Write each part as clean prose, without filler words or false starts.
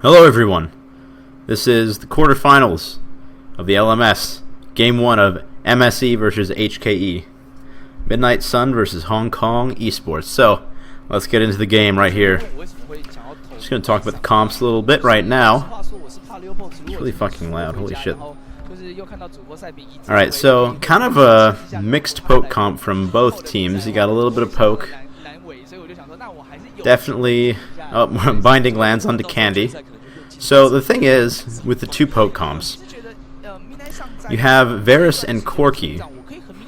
Hello everyone, this is the quarterfinals of the LMS, Game 1 of MSE versus HKE, Midnight Sun versus Hong Kong Esports. So, let's get into the game right here. Just going to talk about the comps a little bit right now. It's really fucking loud, holy shit. Alright, so kind of a mixed poke comp from both teams. You got a little bit of poke. Definitely binding lands onto Candy. So the thing is, with the two poke comps, you have Varus and Corki,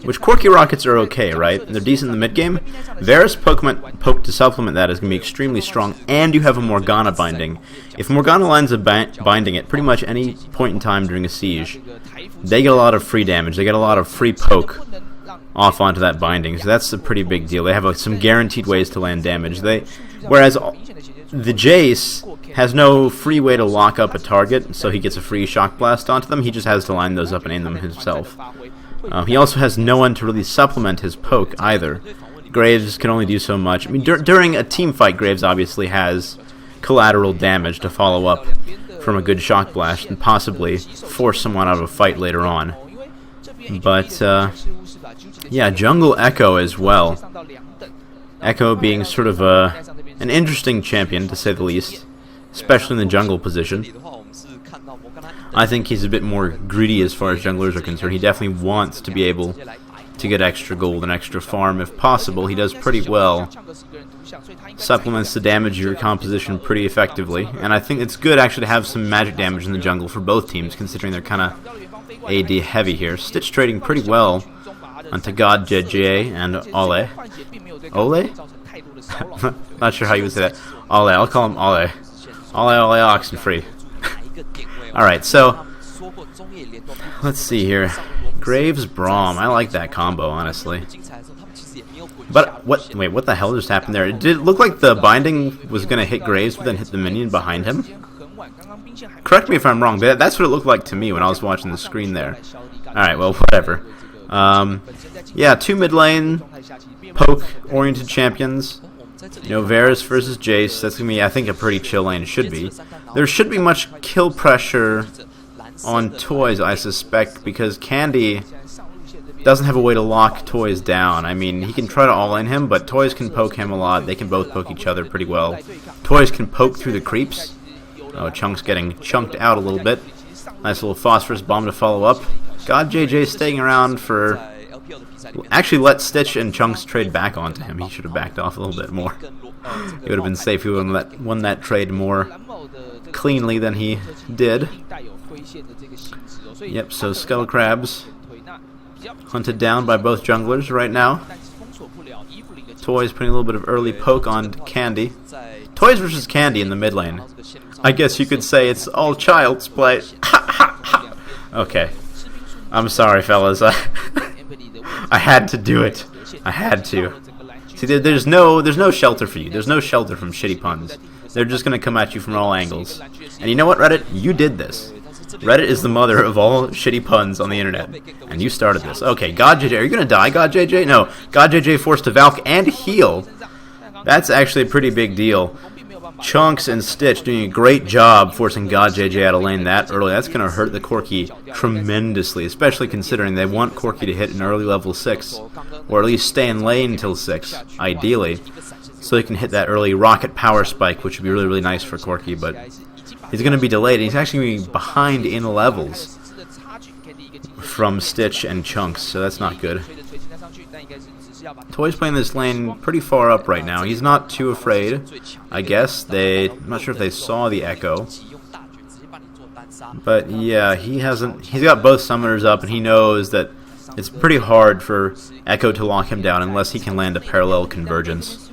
which Corki rockets are okay, right? They're decent in the mid game. Varus poke to supplement that is going to be extremely strong, and you have a Morgana binding. If Morgana lands a binding at pretty much any point in time during a siege, they get a lot of free damage. They get a lot of free poke off onto that binding, so that's a pretty big deal. They have some guaranteed ways to land damage. Whereas the Jace has no free way to lock up a target, so he gets a free shock blast onto them. He just has to line those up and aim them himself. He also has no one to really supplement his poke either. Graves can only do so much. I mean, during a team fight, Graves obviously has collateral damage to follow up from a good shock blast and possibly force someone out of a fight later on. But yeah, jungle Echo as well. Echo being sort of an interesting champion, to say the least, especially in the jungle position. I think he's a bit more greedy as far as junglers are concerned. He definitely wants to be able to get extra gold and extra farm if possible. He does pretty well. Supplements the damage of your composition pretty effectively. And I think it's good actually to have some magic damage in the jungle for both teams, considering they're kind of AD heavy here. Stitch trading pretty well onto God JJ and Ole. Ole? Not sure how you would say that. Ole, I'll call him Ole. Ole Oxenfree. Alright, so let's see here. Graves Braum. I like that combo, honestly. But wait, what the hell just happened there? It did look like the binding was gonna hit Graves but then hit the minion behind him. Correct me if I'm wrong, but that's what it looked like to me when I was watching the screen there. Alright, well, whatever. Yeah, two mid lane poke-oriented champions. You know, Varus versus Jace. That's going to be, I think, a pretty chill lane. It should be. There should be much kill pressure on Toys, I suspect, because Candy doesn't have a way to lock Toys down. I mean, he can try to all-in him, but Toys can poke him a lot. They can both poke each other pretty well. Toys can poke through the creeps. Oh, Chunk's getting chunked out a little bit. Nice little phosphorus bomb to follow up. God JJ staying around for... Actually, let Stitch and Chunks trade back onto him. He should have backed off a little bit more. It would have been safe if he would have won that trade more cleanly than he did. Yep, so Skull Crabs hunted down by both junglers right now. Toys putting a little bit of early poke on Candy. Toys versus Candy in the mid lane. I guess you could say it's all child's play. Okay. I'm sorry, fellas. I had to do it. I had to. See, there's no shelter for you. There's no shelter from shitty puns. They're just going to come at you from all angles. And you know what, Reddit? You did this. Reddit is the mother of all shitty puns on the internet. And you started this. Okay, God JJ. Are you going to die, God JJ? No. God JJ forced to Valk and heal. That's actually a pretty big deal. Chunks and Stitch doing a great job forcing God JJ out of lane that early. That's going to hurt the Corki tremendously, especially considering they want Corki to hit an early level 6, or at least stay in lane until 6, ideally, so he can hit that early rocket power spike, which would be really, really nice for Corki, but he's going to be delayed, and he's actually going to be behind in levels from Stitch and Chunks, so that's not good. Toy's playing this lane pretty far up right now. He's not too afraid, I guess. I'm not sure if they saw the Echo. But yeah, he's got both summoners up, and he knows that it's pretty hard for Echo to lock him down unless he can land a parallel convergence.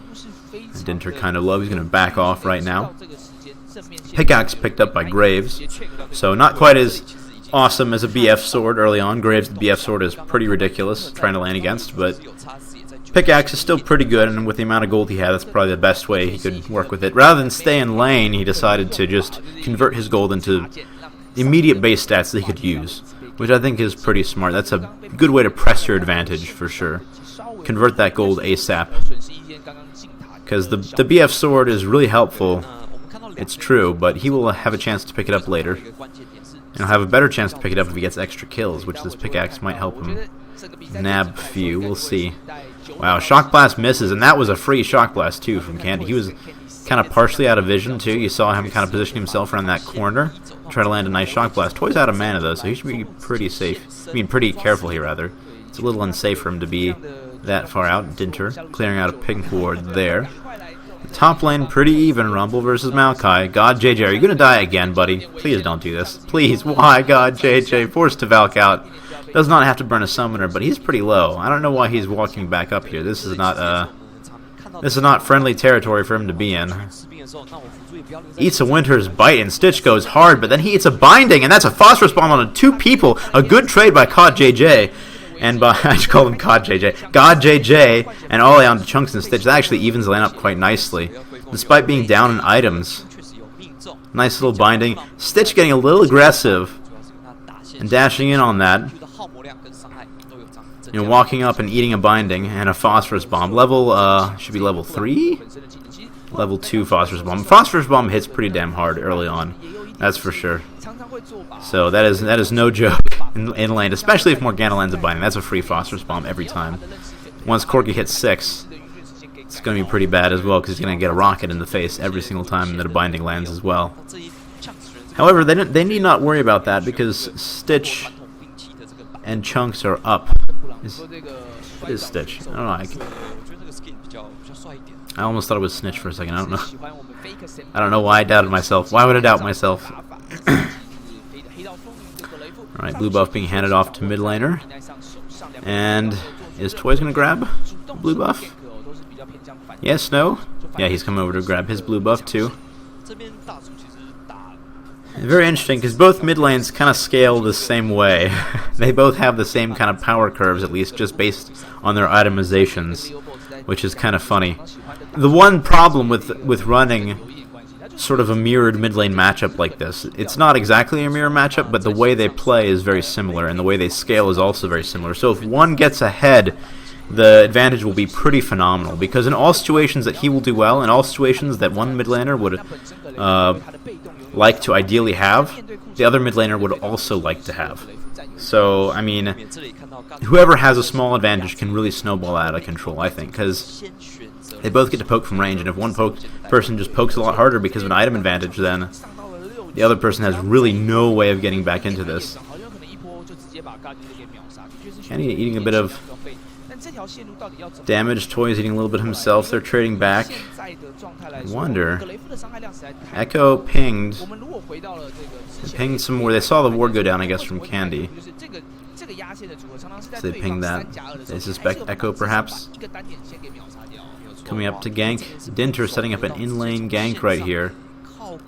Dinter kind of low. He's going to back off right now. Pickaxe picked up by Graves, so not quite as awesome as a BF sword early on. Graves' BF sword is pretty ridiculous trying to lane against, but Pickaxe is still pretty good, and with the amount of gold he had, that's probably the best way he could work with it. Rather than stay in lane, he decided to just convert his gold into immediate base stats that he could use, which I think is pretty smart. That's a good way to press your advantage, for sure. Convert that gold ASAP. Because the BF sword is really helpful It's true, but he will have a chance to pick it up later. And he'll have a better chance to pick it up if he gets extra kills, which this pickaxe might help him nab a few. We'll see. Wow, Shock Blast misses, and that was a free Shock Blast, too, from Candy. He was kind of partially out of vision, too. You saw him kind of position himself around that corner, try to land a nice Shock Blast. Toy's out of mana, though, so he should be pretty safe. I mean, pretty careful here, rather. It's a little unsafe for him to be that far out. Dinter clearing out a pink ward there. The top lane, pretty even. Rumble versus Maokai. God JJ, are you going to die again, buddy? Please don't do this. Please, why, God JJ? Forced to Valk out. Does not have to burn a summoner, but he's pretty low. I don't know why he's walking back up here. This is not friendly territory for him to be in. Eats a Winter's Bite, and Stitch goes hard, but then he eats a Binding, and that's a Phosphorus Bomb on 2 people. A good trade by COD JJ. And by, I just call him God JJ. God JJ and all the way on to Chunks and Stitch. That actually evens the lane up quite nicely, despite being down in items. Nice little Binding. Stitch getting a little aggressive and dashing in on that. You know, walking up and eating a Binding and a Phosphorus Bomb. Should be level 3? Level 2 Phosphorus Bomb. Phosphorus Bomb hits pretty damn hard early on. That's for sure. So that is no joke in lane, especially if Morgana lands a Binding. That's a free Phosphorus Bomb every time. Once Corki hits 6, it's going to be pretty bad as well, because he's going to get a rocket in the face every single time that a Binding lands as well. However, they need not worry about that, because Stitch and Chunks are up. It is Stitch. I don't know. I almost thought it was Snitch for a second. I don't know. I don't know why I doubted myself. Why would I doubt myself? Alright, blue buff being handed off to mid laner. And is Toys going to grab blue buff? Yes, no? Yeah, he's come over to grab his blue buff too. Very interesting, because both mid lanes kind of scale the same way. They both have the same kind of power curves, at least, just based on their itemizations, which is kind of funny. The one problem with running sort of a mirrored mid lane matchup like this, it's not exactly a mirror matchup, but the way they play is very similar, and the way they scale is also very similar. So if one gets ahead, the advantage will be pretty phenomenal, because in all situations that he will do well, in all situations that one mid laner would like to ideally have, the other mid laner would also like to have. So, I mean, whoever has a small advantage can really snowball out of control, I think, because they both get to poke from range, and if one person just pokes a lot harder because of an item advantage, then the other person has really no way of getting back into this. Kenny eating a bit of damage. Toy's eating a little bit himself. They're trading back. I wonder. Echo pinged. They pinged some more. They saw the ward go down, I guess, from Candy. So they pinged that. They suspect Echo, perhaps. Coming up to gank. Dinter setting up an in-lane gank right here.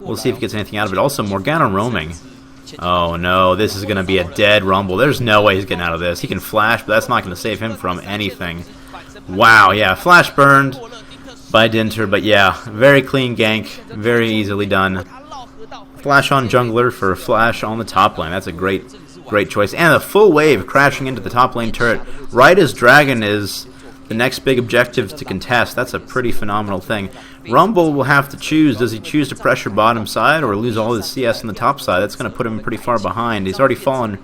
We'll see if he gets anything out of it. Also, Morgana roaming. Oh no, this is going to be a dead Rumble. There's no way he's getting out of this. He can flash, but that's not going to save him from anything. Wow, yeah, flash burned by Dinter, but yeah, very clean gank, very easily done. Flash on jungler for a flash on the top lane. That's a great choice. And a full wave crashing into the top lane turret right as Dragon is the next big objective to contest. That's a pretty phenomenal thing. Rumble will have to choose. Does he choose to pressure bottom side or lose all his CS on the top side? That's going to put him pretty far behind. He's already fallen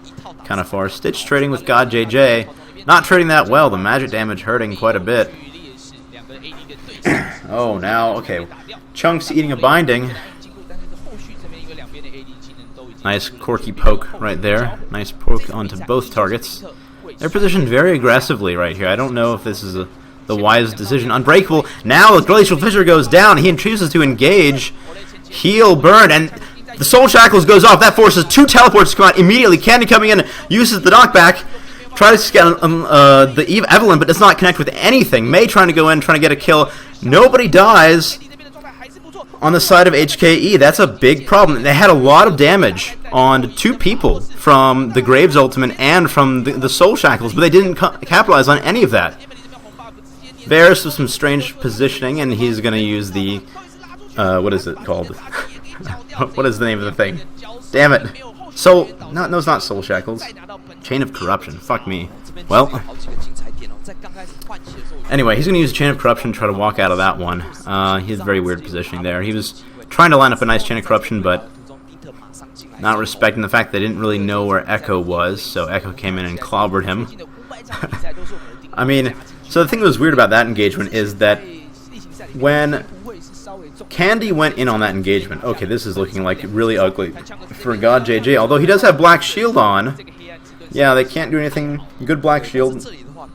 kind of far. Stitch trading with God JJ. Not trading that well. The magic damage hurting quite a bit. Oh, now, okay. Chunks eating a Binding. Nice Corki poke right there. Nice poke onto both targets. They're positioned very aggressively right here. I don't know if this is the wise decision. Unbreakable. Now the Glacial Fissure goes down. He chooses to engage. Heal, burn, and the Soul Shackles goes off. That forces 2 teleports to come out immediately. Candy coming in, uses the knockback. Tries to get the Evelyn, but does not connect with anything. Mei trying to go in, trying to get a kill. Nobody dies on the side of HKE. That's a big problem. They had a lot of damage on 2 people from the Graves Ultimate and from the Soul Shackles, but they didn't capitalize on any of that. Varus with some strange positioning, and he's going to use the... what is it called? What is the name of the thing? Damn it. No, it's not Soul Shackles. Chain of Corruption. Fuck me. Well... Anyway, he's going to use Chain of Corruption to try to walk out of that one. He has very weird positioning there. He was trying to line up a nice chain of corruption, but not respecting the fact they didn't really know where Echo was, so Echo came in and clobbered him. I mean, so the thing that was weird about that engagement is that when Candy went in on that engagement, okay, this is looking like really ugly for God JJ, although he does have Black Shield on. Yeah, they can't do anything. Good Black Shield.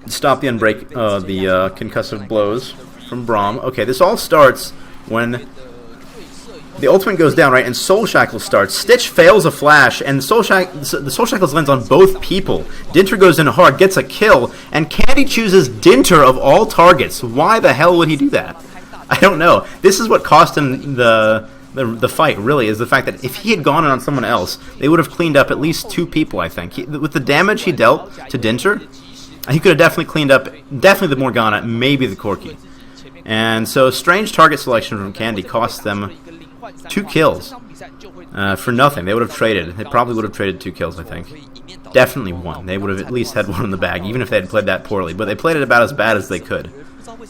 Stop the the concussive blows from Braum. Okay, this all starts when the ultimate goes down, right, and Soul Shackle starts. Stitch fails a flash, and the Soul Shackles lands on both people. Dinter goes in hard, gets a kill, and Candy chooses Dinter of all targets. Why the hell would he do that? I don't know. This is what cost him the fight, really, is the fact that if he had gone on someone else, they would have cleaned up at least 2 people, I think. With the damage he dealt to Dinter, he could have definitely cleaned up, definitely the Morgana, maybe the Corki. And so strange target selection from Candy cost them 2 kills for nothing. They would have traded. They probably would have traded 2 kills, I think. Definitely 1. They would have at least had 1 in the bag, even if they had played that poorly. But they played it about as bad as they could.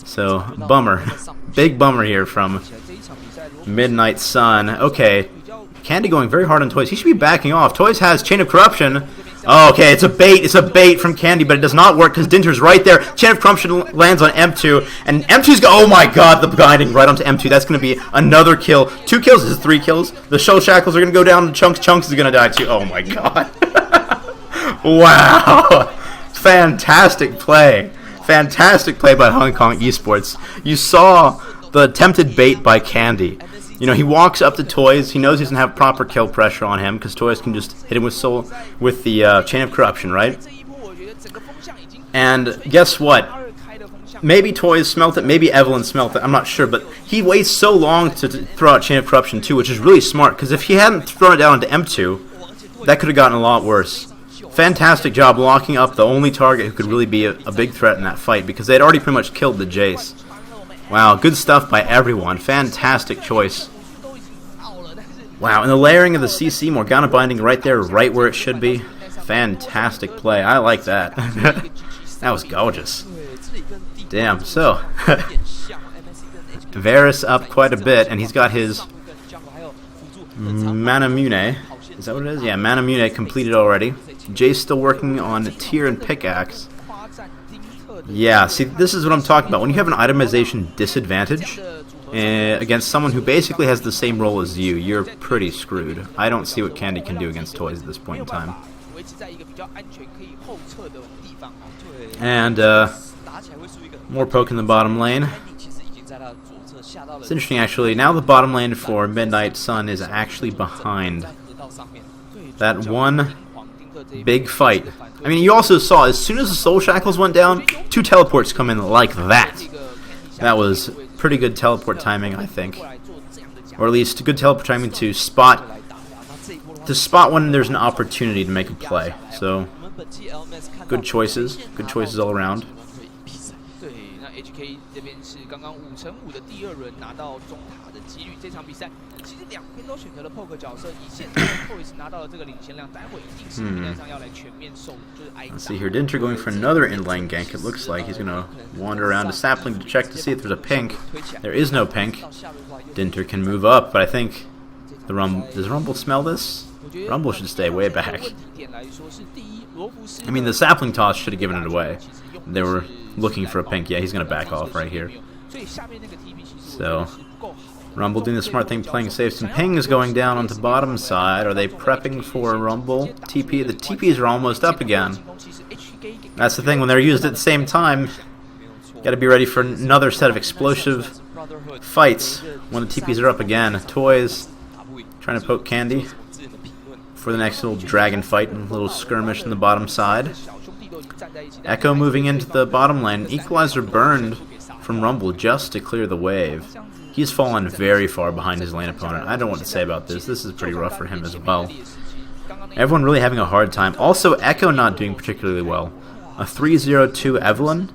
So, bummer. Big bummer here from Midnight Sun. Okay, Candy going very hard on Toys. He should be backing off. Toys has Chain of Corruption. Oh, okay, it's a bait. It's a bait from Candy, but it does not work because Dinter's right there. Chain of Corruption lands on M2, and M2's oh my god, the binding right onto M2. That's going to be another kill. 2 kills is 3 kills. The Soul Shackles are going to go down to Chunks. Chunks is going to die too. Oh my god. Wow. Fantastic play. Fantastic play by Hong Kong Esports. You saw the attempted bait by Candy. You know, he walks up to Toys. He knows he doesn't have proper kill pressure on him because Toys can just hit him with the Chain of Corruption, right? And guess what? Maybe Toys smelt it. Maybe Evelyn smelt it. I'm not sure, but he waits so long to throw out Chain of Corruption too, which is really smart because if he hadn't thrown it down into M2, that could have gotten a lot worse. Fantastic job locking up the only target who could really be a big threat in that fight because they had already pretty much killed the Jace. Wow, good stuff by everyone. Fantastic choice. Wow, and the layering of the CC, Morgana binding right there, right where it should be. Fantastic play. I like that. That was gorgeous. Damn, so Varus up quite a bit, and he's got his Manamune. Is that what it is? Yeah, Manamune completed already. Jay's still working on Tear and Pickaxe. Yeah, see, this is what I'm talking about. When you have an itemization disadvantage against someone who basically has the same role as you, you're pretty screwed. I don't see what Candy can do against Toys at this point in time. And more poke in the bottom lane. It's interesting, actually. Now the bottom lane for Midnight Sun is actually behind that one big fight. I mean, you also saw, as soon as the Soul Shackles went down, 2 teleports come in like that. That was pretty good teleport timing, I think. Or at least good teleport timing to spot when there's an opportunity to make a play. So, good choices. Good choices all around. HKE 这边是刚刚5×5的第2轮拿到中塔的几率，这场比赛其实两边都选择了 poke 角色，以现在 Toys 拿到了这个领先量，待会一定是比赛上要来全面受，就是挨打。Let's see here, Dinter going for another in lane gank. It looks like he's gonna wander around to sapling to check to see if there's a pink. There is no pink. Dinter can move up, but I think does Rumble smell this? Rumble should stay way back. I mean, the sapling toss should have given it away. They were looking for a pink. Yeah, he's going to back off right here. So, Rumble doing the smart thing, playing safe. Some ping is going down onto the bottom side. Are they prepping for Rumble? TP? The TPs are almost up again. That's the thing, when they're used at the same time, got to be ready for another set of explosive fights when the TPs are up again. Toys trying to poke Candy for the next little dragon fight and little skirmish in the bottom side. Echo moving into the bottom lane. Equalizer burned from Rumble just to clear the wave. He's fallen very far behind his lane opponent. I don't know what to say about this. This is pretty rough for him as well. Everyone really having a hard time. Also, Echo not doing particularly well. A 3-0-2 Evelyn.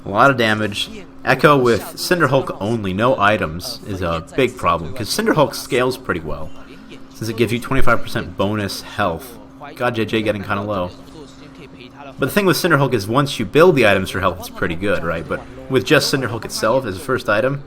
A lot of damage. Echo with Cinderhulk only, no items, is a big problem. Because Cinderhulk scales pretty well, since it gives you 25% bonus health. God, JJ getting kind of low. But the thing with Cinderhulk is once you build the items for health, it's pretty good, right? But with just Cinderhulk itself as a first item,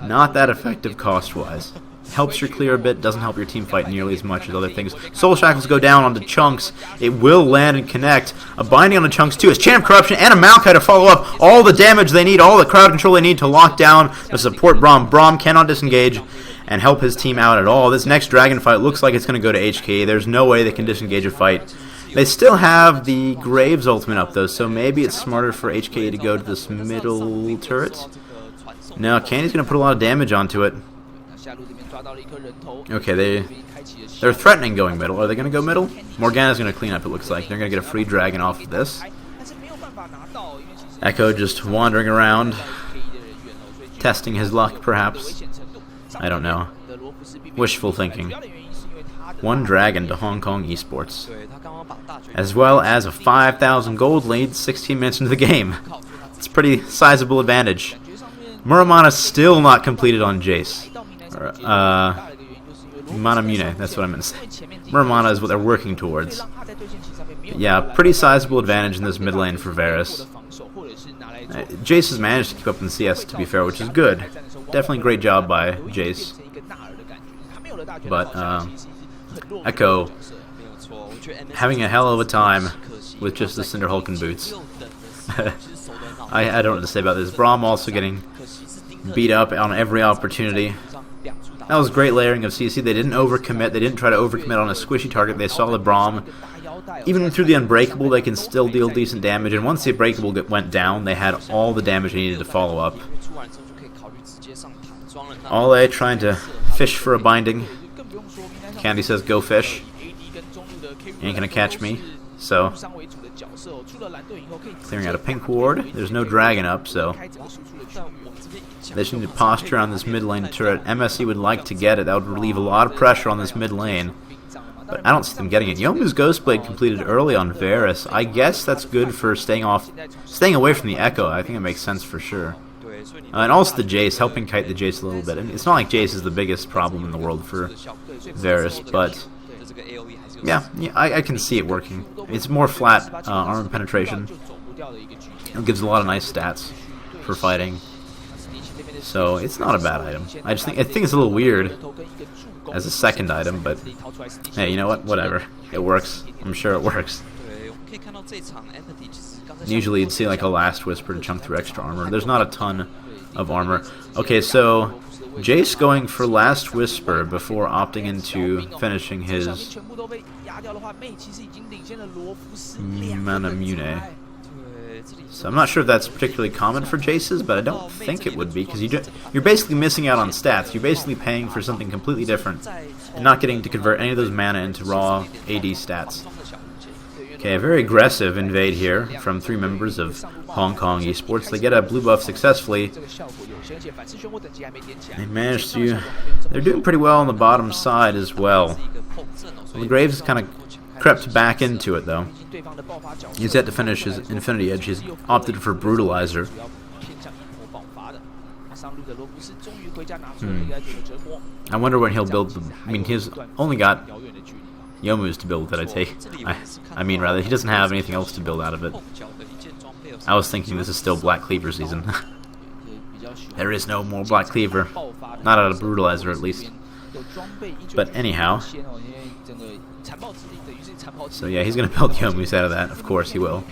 not that effective cost-wise. helps your clear a bit, doesn't help your team fight nearly as much as other things. Soul Shackles go down onto Chunks. It will land and connect. A binding on the Chunks too. It's Chain of Corruption and a Maokai to follow up. All the damage they need, all the crowd control they need to lock down the support Braum. Braum cannot disengage and help his team out at all. This next dragon fight looks like it's going to go to HKE. There's no way they can disengage a fight. They still have the Graves ultimate up though, so maybe it's smarter for HKE to go to this middle turret. No, Candy's going to put a lot of damage onto it. Okay, they're threatening going middle. Are they going to go middle? Morgana's going to clean up, it looks like. They're going to get a free dragon off of this. Echo just wandering around, testing his luck, perhaps. I don't know. Wishful thinking. One dragon to Hong Kong Esports. As well as a 5,000 gold lead 16 minutes into the game. It's a pretty sizable advantage. Muramana's still not completed on Jace. Manamune, that's what I meant to say. Muramana is what they're working towards. But yeah, pretty sizable advantage in this mid lane for Varus. Jace has managed to keep up in CS, to be fair, which is good. Definitely great job by Jace. But Echo having a hell of a time with just the Cinder Hulk boots. I don't know what to say about this. Braum also getting beat up on every opportunity. That was great layering of CC. They didn't overcommit. They didn't try to overcommit on a squishy target. They saw the Braum. Even through the Unbreakable, they can still deal decent damage. And once the Unbreakable went down, they had all the damage they needed to follow up. Ole trying to fish for a binding. Candy says, go fish. Ain't gonna catch me. So, clearing out a pink ward. There's no dragon up, so they just need to posture on this mid lane turret. MSE would like to get it. That would relieve a lot of pressure on this mid lane. But I don't see them getting it. Yomu's Ghostblade completed early on Varus. I guess that's good for staying away from the Echo. I think it makes sense for sure. And also the Jace, helping kite the Jace a little bit. I mean, it's not like Jace is the biggest problem in the world for Varus, but yeah, I can see it working. It's more flat armor penetration. It gives a lot of nice stats for fighting. So it's not a bad item. I think it's a little weird as a second item, but hey, you know what? Whatever. It works. I'm sure it works. Usually you'd see like a Last Whisper to chunk through extra armor. There's not a ton of armor. Okay, so Jace going for Last Whisper before opting into finishing his Manamune. So I'm not sure if that's particularly common for Jace's, but I don't think it would be, because you're basically missing out on stats. You're basically paying for something completely different and not getting to convert any of those mana into raw AD stats. Okay, a very aggressive invade here from 3 members of Hong Kong Esports. They get a blue buff successfully. They managed to... They're doing pretty well on the bottom side as well. The Graves kind of crept back into it, though. He's yet to finish his Infinity Edge. He's opted for Brutalizer. I wonder when he'll build the... I mean, he's only got Yomu's to build with it, I mean, rather, he doesn't have anything else to build out of it. I was thinking this is still Black Cleaver season. There is no more Black Cleaver. Not out of Brutalizer, at least. But anyhow... So yeah, he's going to build Yomu's out of that. Of course he will.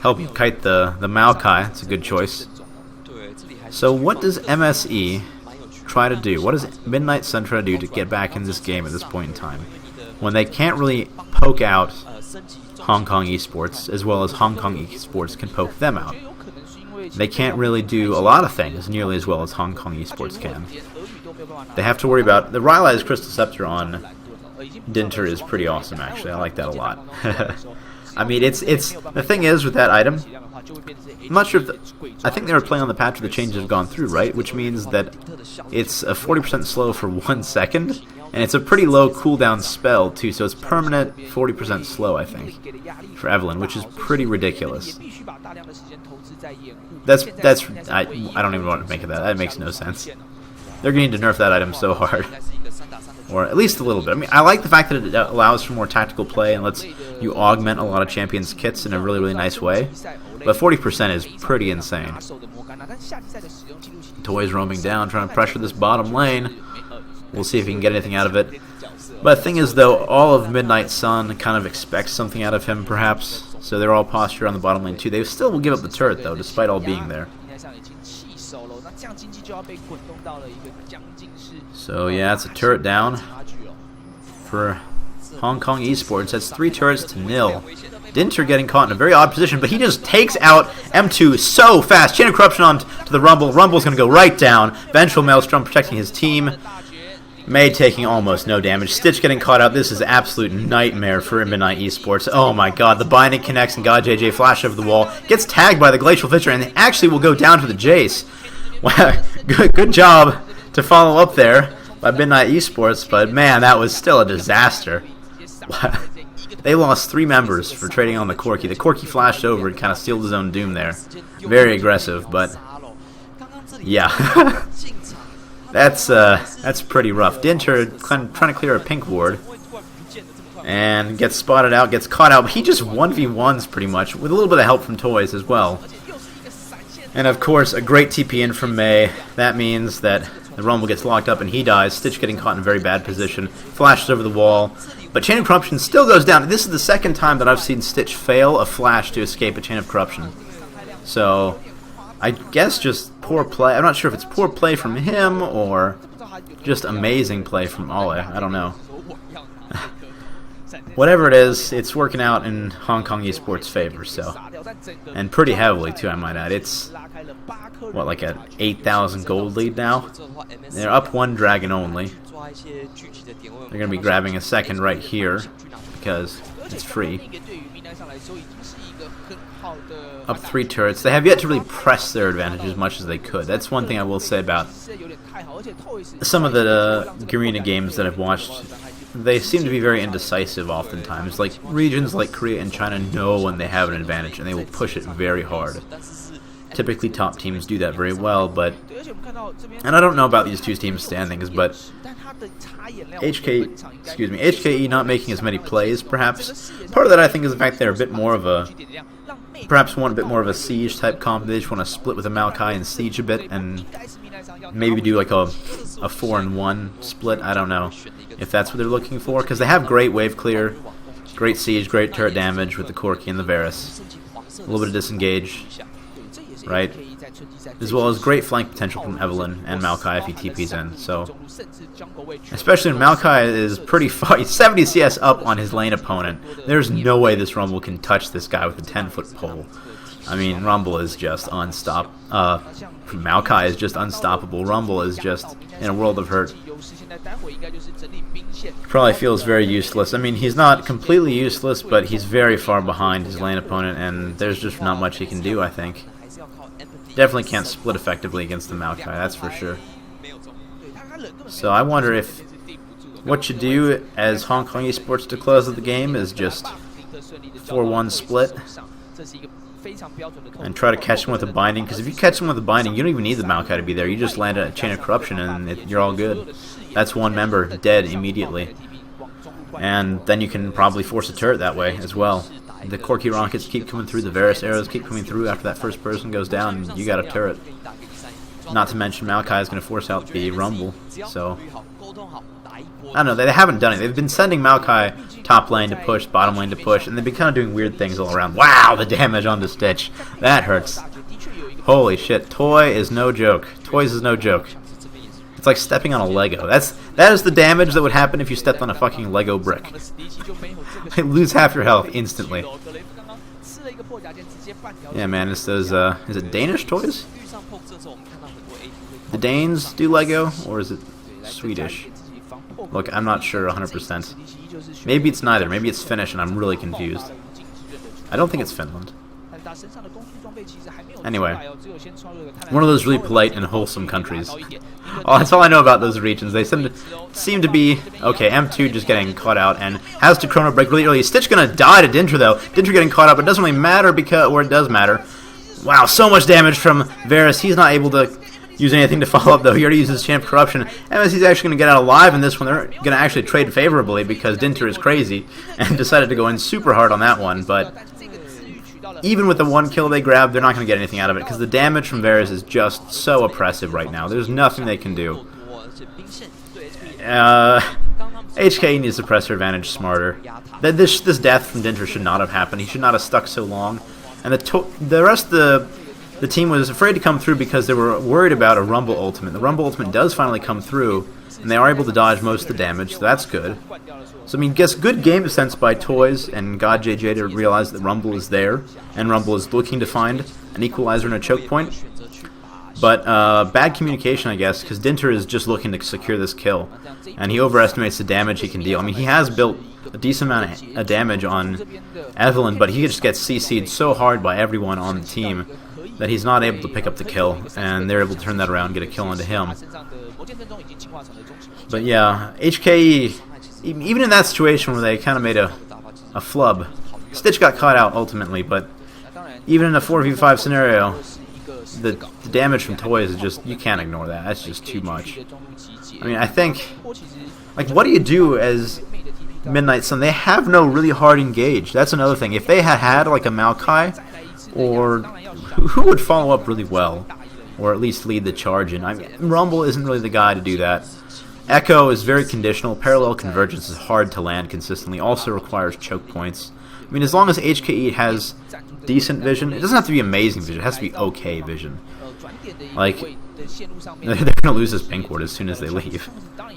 Help kite the Maokai. It's a good choice. So what does MSE try to do? What does Midnight Sun try to do to get back in this game at this point in time? When they can't really poke out Hong Kong Esports, as well as Hong Kong Esports can poke them out. They can't really do a lot of things nearly as well as Hong Kong Esports can. They have to worry about... The Rylai's Crystal Scepter on Dinter is pretty awesome, actually. I like that a lot. I mean, it's the thing is with that item, I'm not sure if... I think they were playing on the patch where the changes have gone through, right? Which means that it's a 40% slow for 1 second, and it's a pretty low cooldown spell, too, so it's permanent 40% slow, I think, for Evelyn, which is pretty ridiculous. I don't even know what to make of that. That makes no sense. They're going to nerf that item so hard. Or at least a little bit. I mean, I like the fact that it allows for more tactical play and lets you augment a lot of champions' kits in a really, really nice way. But 40% is pretty insane. Toys roaming down, trying to pressure this bottom lane. We'll see if he can get anything out of it. But the thing is, though, all of Midnight Sun kind of expects something out of him, perhaps. So they're all postured on the bottom lane, too. They still will give up the turret, though, despite all being there. So, yeah, it's a turret down for Hong Kong Esports. That's 3 turrets to 0. Dinter getting caught in a very odd position, but he just takes out M2 so fast. Chain of Corruption on to the Rumble. Rumble's going to go right down. Vengeful Maelstrom protecting his team. May taking almost no damage. Stitch getting caught out. This is an absolute nightmare for Midnight Esports. Oh my god, the binding connects and God JJ flash over the wall. Gets tagged by the Glacial Fissure and actually will go down to the Jace. Wow, good job to follow up there by Midnight Esports, but man, that was still a disaster. They lost 3 members for trading on the Corki. The Corki flashed over and kind of sealed his own doom there. Very aggressive, but yeah. That's pretty rough. Dinter trying to clear a pink ward and gets spotted out, gets caught out, but he just 1v1s pretty much with a little bit of help from Toys as well. And of course, a great TP in from May. That means that the Rumble gets locked up and he dies. Stitch getting caught in a very bad position, flashes over the wall. But Chain of Corruption still goes down. This is the second time that I've seen Stitch fail a flash to escape a Chain of Corruption. So, I guess just poor play. I'm not sure if it's poor play from him or just amazing play from Ole. I don't know. Whatever it is, it's working out in Hong Kong Esports' favor, so. And pretty heavily, too, I might add. It's, what, like an 8,000 gold lead now? They're up 1 dragon only. They're going to be grabbing a second right here, because it's free. Up 3 turrets. They have yet to really press their advantage as much as they could. That's one thing I will say about some of the Garena games that I've watched. They seem to be very indecisive oftentimes. Like, regions like Korea and China know when they have an advantage, and they will push it very hard. Typically, top teams do that very well, but... And I don't know about these 2 teams' standings, but... HKE not making as many plays, perhaps. Part of that, I think, is the fact they're a bit more of a... Perhaps want a bit more of a siege type comp. They just want to split with the Maokai and siege a bit, and maybe do like a 4-in-1 split. I don't know if that's what they're looking for, because they have great wave clear, great siege, great turret damage with the Corki and the Varus. A little bit of disengage, right? As well as great flank potential from Evelyn and Maokai if he TPs in. So, especially when Maokai is pretty far, he's 70 CS up on his lane opponent. There's no way this Rumble can touch this guy with a 10-foot pole. I mean, Rumble is just unstoppable. Maokai is just unstoppable. Rumble is just in a world of hurt. Probably feels very useless. I mean, he's not completely useless, but he's very far behind his lane opponent, and there's just not much he can do, I think. Definitely can't split effectively against the Maokai, that's for sure. So I wonder if what you do as Hong Kong Esports to close of the game is just 4-1 split and try to catch him with a binding, because if you catch him with a binding, you don't even need the Maokai to be there. You just land a Chain of Corruption and you're all good. That's 1 member dead immediately. And then you can probably force a turret that way as well. The Corki rockets keep coming through, the Varus arrows keep coming through after that first person goes down, and you got a turret. Not to mention Maokai is going to force out the Rumble, so... I don't know, they haven't done it. They've been sending Maokai top lane to push, bottom lane to push, and they've been kind of doing weird things all around. Wow, the damage on the Stitch. That hurts. Holy shit, Toy is no joke. Toys is no joke. It's like stepping on a Lego. That is the damage that would happen if you stepped on a fucking Lego brick. You lose half your health instantly. Yeah, man, it's those, is it Danish toys? The Danes do Lego, or is it Swedish? Look, I'm not sure 100%. Maybe it's neither. Maybe it's Finnish and I'm really confused. I don't think it's Finland. Anyway, one of those really polite and wholesome countries. Oh, that's all I know about those regions. They seem to be... Okay, M2 just getting caught out and has to chrono break really early. Stitch gonna die to Dinter, though. Dinter getting caught out, but it doesn't really matter because... Or it does matter. Wow, so much damage from Varus. He's not able to use anything to follow up, though. He already uses Champ Corruption. MSE's actually going to get out alive in this one. They're going to actually trade favorably because Dinter is crazy and decided to go in super hard on that one, but... Even with the 1 kill they grab, they're not going to get anything out of it because the damage from Varus is just so oppressive right now. There's nothing they can do. HKE needs to press her advantage smarter. This death from Dinter should not have happened. He should not have stuck so long. And the rest of the team was afraid to come through because they were worried about a Rumble Ultimate. The Rumble Ultimate does finally come through, and they are able to dodge most of the damage, so that's good. So, I mean, guess good game sense by Toys and God JJ to realize that Rumble is there, and Rumble is looking to find an equalizer and a choke point. But bad communication, I guess, because Dinter is just looking to secure this kill, and he overestimates the damage he can deal. I mean, he has built a decent amount of damage on Evelyn, but he just gets CC'd so hard by everyone on the team that he's not able to pick up the kill, and they're able to turn that around and get a kill onto him. But yeah, HKE, even in that situation where they kind of made a flub, Stitch got caught out ultimately, but even in a 4v5 scenario, the damage from Toys is just, you can't ignore that. That's just too much. I mean, I think, like, what do you do as Midnight Sun? They have no really hard engage. That's another thing. If they had like a Maokai, or who would follow up really well, or at least lead the charge in? I mean, Rumble isn't really the guy to do that. Echo is very conditional. Parallel convergence is hard to land consistently. Also requires choke points. I mean, as long as HKE has decent vision, it doesn't have to be amazing vision. It has to be okay vision. Like, they're going to lose this pink ward as soon as they leave.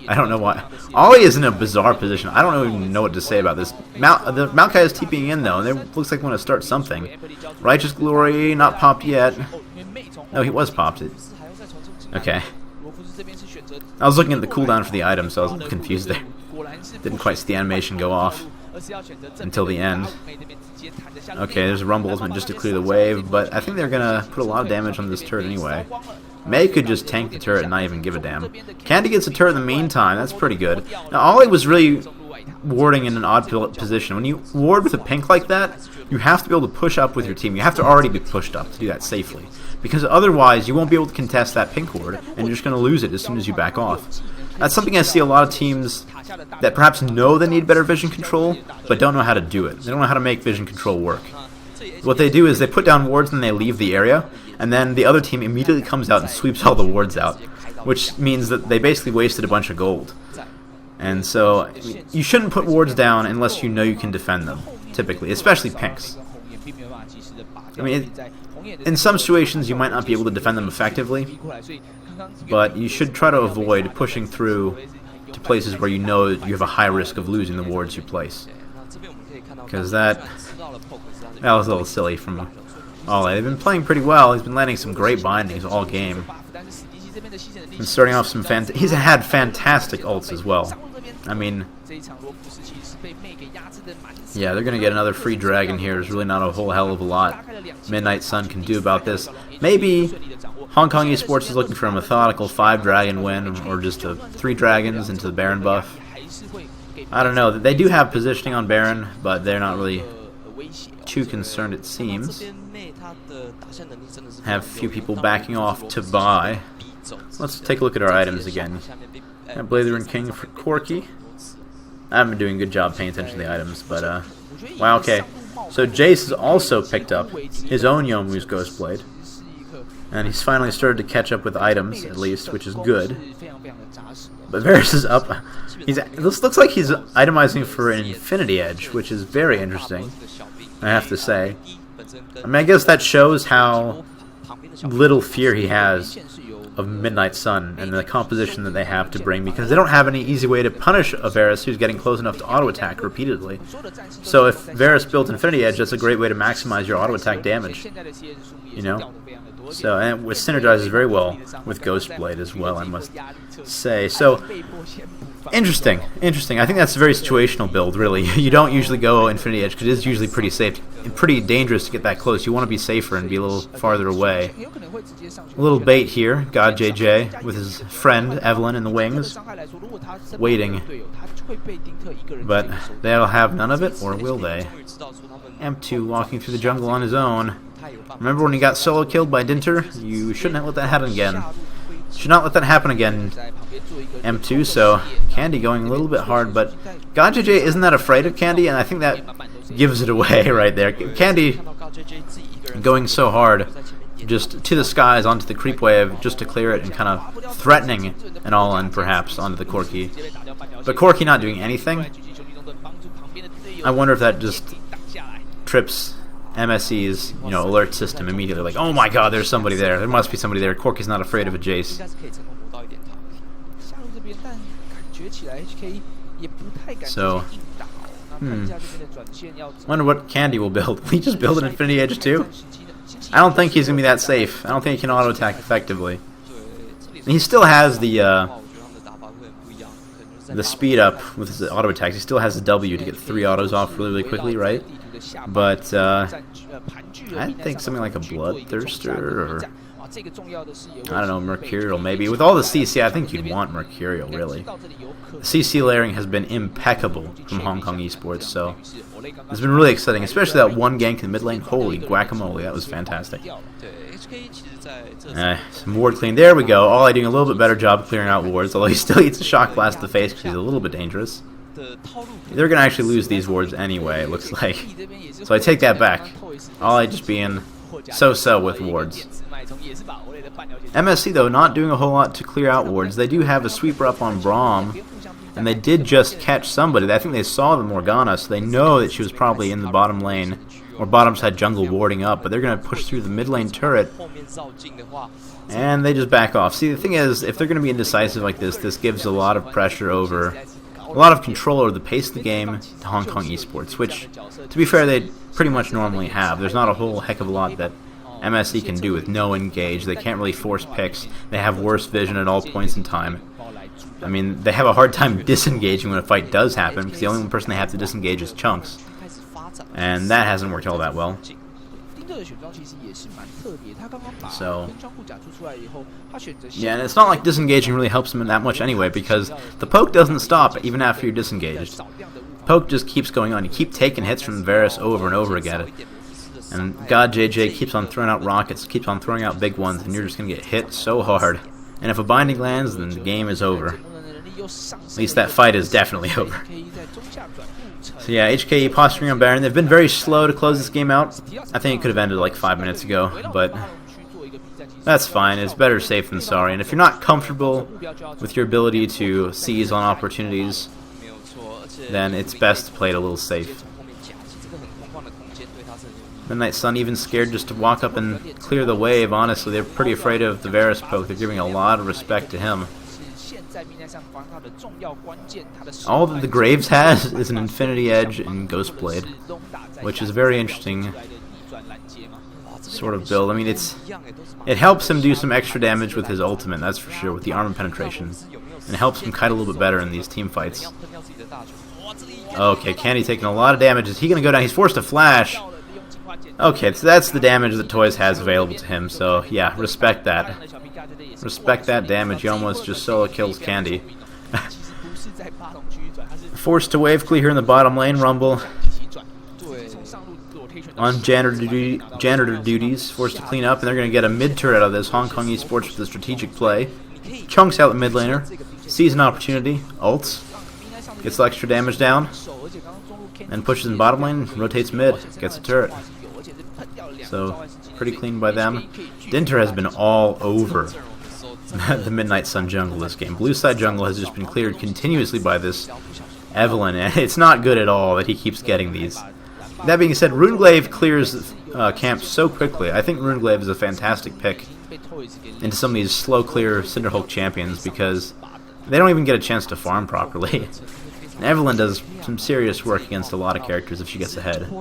I don't know why. Ollie is in a bizarre position. I don't even know what to say about this. The Maokai is TPing in, though, and it looks like they want to start something. Righteous Glory, not popped yet. No, he was popped. Okay. I was looking at the cooldown for the item, so I was confused there. Didn't quite see the animation go off until the end. Okay, there's a Rumble Ultimate just to clear the wave, but I think they're going to put a lot of damage on this turret anyway. May could just tank the turret and not even give a damn. Candy gets a turret in the meantime, that's pretty good. Now, Ollie was really warding in an odd position. When you ward with a pink like that, you have to be able to push up with your team. You have to already be pushed up to do that safely. Because otherwise, you won't be able to contest that pink ward, and you're just going to lose it as soon as you back off. That's something I see a lot of teams that perhaps know they need better vision control, but don't know how to do it. They don't know how to make vision control work. What they do is they put down wards and they leave the area, and then the other team immediately comes out and sweeps all the wards out, which means that they basically wasted a bunch of gold. And so, you shouldn't put wards down unless you know you can defend them, typically, especially pinks. I mean, in some situations you might not be able to defend them effectively, but you should try to avoid pushing through to places where you know you have a high risk of losing the wards you place. Because that was a little silly from Ollie. They've been playing pretty well. He's been landing some great bindings all game. And starting off he's had fantastic ults as well. I mean, yeah, they're going to get another free dragon here. There's really not a whole hell of a lot Midnight Sun can do about this. Maybe Hong Kong Esports is looking for a methodical 5-dragon win, or just a 3 dragons into the Baron buff. I don't know. They do have positioning on Baron, but they're not really too concerned, it seems. Have a few people backing off to buy. Let's take a look at our items again. Blazer King for Corky. I haven't been doing a good job paying attention to the items, but wow, okay. So Jace has also picked up his own Yomu's Ghostblade, and he's finally started to catch up with items, at least, which is good. But Varus is up. This looks like he's itemizing for an Infinity Edge, which is very interesting, I have to say. I mean, I guess that shows how little fear he has of Midnight Sun and the composition that they have to bring, because they don't have any easy way to punish a Varus who's getting close enough to auto-attack repeatedly. So if Varus built Infinity Edge, that's a great way to maximize your auto-attack damage, you know? So, and it synergizes very well with Ghostblade as well, I must say. So, interesting. I think that's a very situational build, really. You don't usually go Infinity Edge because it is usually pretty safe, pretty dangerous to get that close. You want to be safer and be a little farther away. A little bait here. God JJ with his friend Evelyn in the wings, waiting. But they'll have none of it, or will they? M2 walking through the jungle on his own. Remember when he got solo killed by Dinter? You shouldn't let that happen again. Should not let that happen again, M2, so Candy going a little bit hard, but God JJ isn't that afraid of Candy, and I think that gives it away right there. Candy going so hard just to the skies onto the creep wave just to clear it and kind of threatening an all-in perhaps onto the Corki. But Corki not doing anything. I wonder if that just trips MSE's alert system immediately. Like, oh my god, there's somebody there. There must be somebody there. Corki's not afraid of a Jace. So, wonder what Candy will build. Will he just build an Infinity Edge too? I don't think he's going to be that safe. I don't think he can auto-attack effectively. And he still has the speed up with his auto-attacks. He still has the W to get 3 autos off really, really quickly, right? But I think something like a Bloodthirster or I don't know, Mercurial maybe. With all the CC, I think you'd want Mercurial, really. The CC layering has been impeccable from Hong Kong Esports, so it's been really exciting, especially that one gank in mid lane. Holy guacamole, that was fantastic. Some ward clean. There we go. All doing a little bit better job clearing out wards, although he still eats a shock blast to the face because he's a little bit dangerous. They're going to actually lose these wards anyway, it looks like. So I take that back. All just being so-so with wards. MSE, though, not doing a whole lot to clear out wards. They do have a sweeper up on Braum, and they did just catch somebody. I think they saw the Morgana, so they know that she was probably in the bottom lane, or bottom side jungle warding up, but they're going to push through the mid lane turret, and they just back off. See, the thing is, if they're going to be indecisive like this, this gives a lot of pressure over, a lot of control over the pace of the game to Hong Kong Esports, which, to be fair, they pretty much normally have. There's not a whole heck of a lot that MSE can do with no engage. They can't really force picks. They have worse vision at all points in time. I mean, they have a hard time disengaging when a fight does happen, because the only person they have to disengage is Chunks. And that hasn't worked all that well. So, yeah, and it's not like disengaging really helps him that much anyway, because the poke doesn't stop even after you're disengaged. Poke just keeps going on. You keep taking hits from Varus over and over again. And God JJ keeps on throwing out rockets, keeps on throwing out big ones, and you're just going to get hit so hard. And if a binding lands, then the game is over. At least that fight is definitely over. So yeah, HKE posturing on Baron. They've been very slow to close this game out. I think it could have ended like 5 minutes ago, but that's fine. It's better safe than sorry. And if you're not comfortable with your ability to seize on opportunities, then it's best to play it a little safe. Midnight Sun even scared just to walk up and clear the wave. Honestly, they're pretty afraid of the Varus poke. They're giving a lot of respect to him. All that the Graves has is an Infinity Edge and Ghostblade, which is very interesting sort of build. I mean, it helps him do some extra damage with his ultimate, that's for sure, with the armor penetration. And it helps him kite a little bit better in these team fights. Okay, Candy taking a lot of damage. Is he going to go down? He's forced to flash. Okay, so that's the damage that Toys has available to him, so yeah, respect that. Respect that damage. He almost just solo kills Candy. Forced to wave clear here in the bottom lane. Rumble on janitor duties, forced to clean up, and they're going to get a mid turret out of this. Hong Kong Esports with a strategic play. Chunks out the mid laner, sees an opportunity, ults, gets the extra damage down, and pushes in bottom lane, rotates mid, gets a turret. So, pretty clean by them. Dinter has been all over the Midnight Sun jungle this game. Blue side jungle has just been cleared continuously by this Evelyn, and it's not good at all that he keeps getting these. That being said, Runeglaive clears camp so quickly. I think Runeglaive is a fantastic pick into some of these slow clear Cinderhulk champions because they don't even get a chance to farm properly. And Evelyn does some serious work against a lot of characters if she gets ahead.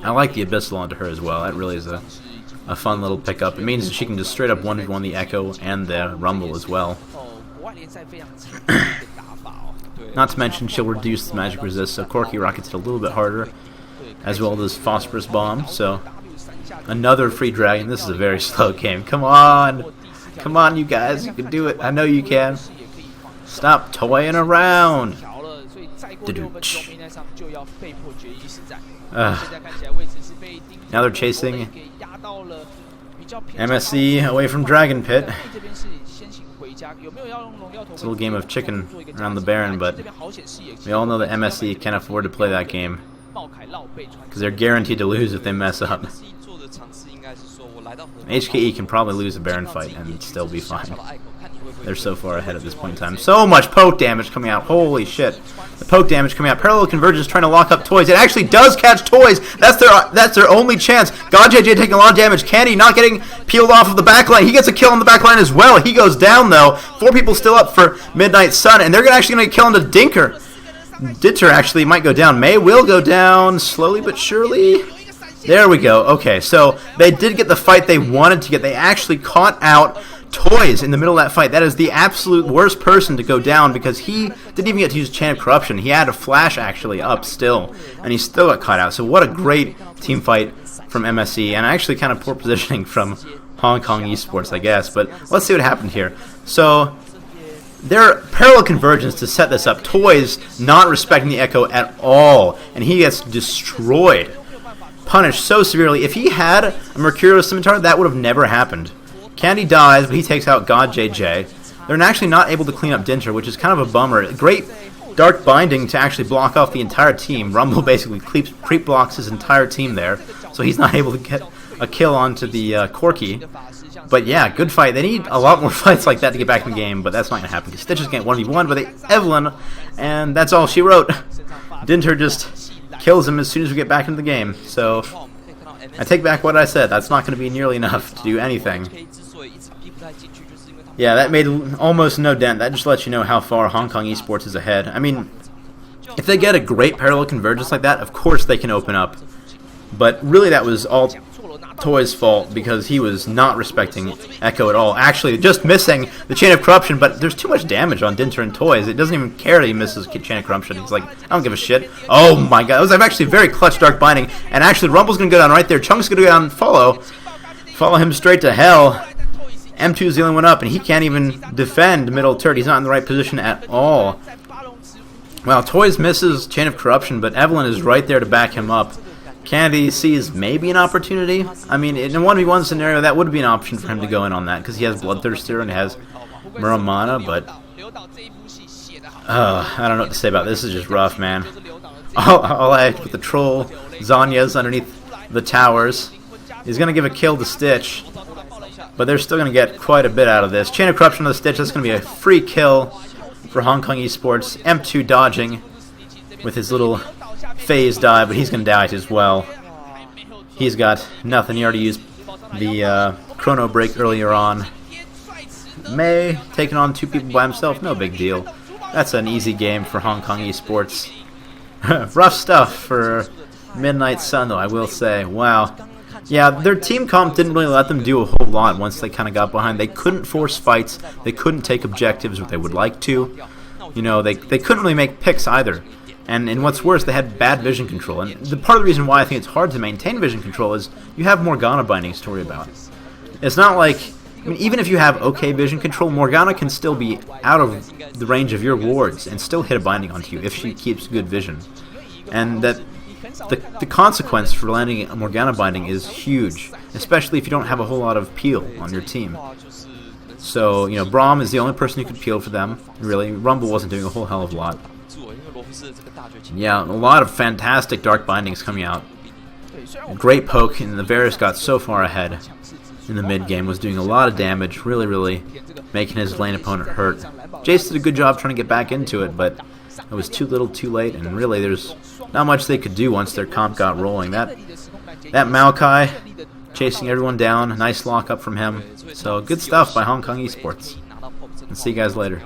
I like the Abyssal onto her as well. That really is a fun little pickup. It means that she can just straight up 1v1 the Echo and the Rumble as well. Not to mention she'll reduce the magic resist, so Corki rockets it a little bit harder, as well as Phosphorus Bomb. So another free dragon. This is a very slow game. Come on! Come on, you guys. You can do it. I know you can. Stop toying around! Now they're chasing MSE away from Dragon Pit. It's a little game of chicken around the Baron, but we all know that MSE can't afford to play that game because they're guaranteed to lose if they mess up. HKE can probably lose a Baron fight and still be fine. They're so far ahead at this point in time. So much poke damage coming out. Holy shit. The poke damage coming out. Parallel Convergence trying to lock up Toys. It actually does catch Toys. That's their only chance. GodJJ taking a lot of damage. Candy not getting peeled off of the backline. He gets a kill on the backline as well. He goes down though. 4 people still up for Midnight Sun, and they're actually going to kill into Dinker. Dinter actually might go down. May will go down slowly but surely. There we go. Okay, so they did get the fight they wanted to get. They actually caught out Toys in the middle of that fight. That is the absolute worst person to go down because he didn't even get to use Chain of Corruption. He had a flash actually up still, and he still got caught out. So what a great team fight from MSE, and actually kind of poor positioning from Hong Kong Esports, I guess. But let's see what happened here. So their parallel convergence to set this up. Toys not respecting the Echo at all, and he gets destroyed, punished so severely. If he had a Mercurial Scimitar, that would have never happened. Candy dies, but he takes out GodJJ. They're actually not able to clean up Dinter, which is kind of a bummer. Great Dark Binding to actually block off the entire team. Rumble basically creep blocks his entire team there, so he's not able to get a kill onto the Corky. But yeah, good fight. They need a lot more fights like that to get back in the game, but that's not going to happen because Stitch is getting 1v1 with Evelyn, and that's all she wrote. Dinter just kills him as soon as we get back into the game. So I take back what I said. That's not going to be nearly enough to do anything. Yeah, that made almost no dent. That just lets you know how far Hong Kong Esports is ahead. I mean, if they get a great parallel convergence like that, of course they can open up. But really that was all Toy's fault because he was not respecting Echo at all. Actually, just missing the Chain of Corruption, but there's too much damage on Dinter and Toys. It doesn't even care that he misses Chain of Corruption. He's like, I don't give a shit. Oh my god, that was actually very clutch Dark Binding. And actually, Rumble's going to go down right there. Chunk's going to go down and follow him straight to hell. M2's the only one up, and he can't even defend middle turret. He's not in the right position at all. Well, Toys misses Chain of Corruption, but Evelyn is right there to back him up. Candy sees maybe an opportunity. I mean, in a 1v1 scenario, that would be an option for him to go in on that, because he has Bloodthirster and has Muramana, but I don't know what to say about this. This is just rough, man. All I with the troll, Zanya's underneath the towers. He's going to give a kill to Stitch, but they're still going to get quite a bit out of this. Chain of Corruption on the Stitch, that's going to be a free kill for Hong Kong Esports. M2 dodging with his little phase dive, but he's going to die as well. He's got nothing. He already used the chrono break earlier on. May taking on 2 people by himself, no big deal. That's an easy game for Hong Kong Esports. Rough stuff for Midnight Sun, though, I will say. Wow. Yeah, their team comp didn't really let them do a whole lot once they kind of got behind. They couldn't force fights. They couldn't take objectives what they would like to. You know, they couldn't really make picks either. And what's worse, they had bad vision control. And the part of the reason why I think it's hard to maintain vision control is you have Morgana bindings to worry about. It's not like, I mean, even if you have okay vision control, Morgana can still be out of the range of your wards and still hit a binding onto you if she keeps good vision. And that the consequence for landing a Morgana binding is huge, especially if you don't have a whole lot of peel on your team. So, you know, Braum is the only person who could peel for them, really. Rumble wasn't doing a whole hell of a lot. Yeah, a lot of fantastic Dark Bindings coming out. A great poke, and the Varus got so far ahead in the mid-game, was doing a lot of damage, really making his lane opponent hurt. Jace did a good job trying to get back into it, but it was too little too late, and really there's not much they could do once their comp got rolling. That Maokai chasing everyone down, nice lock up from him. So good stuff by Hong Kong Esports. And see you guys later.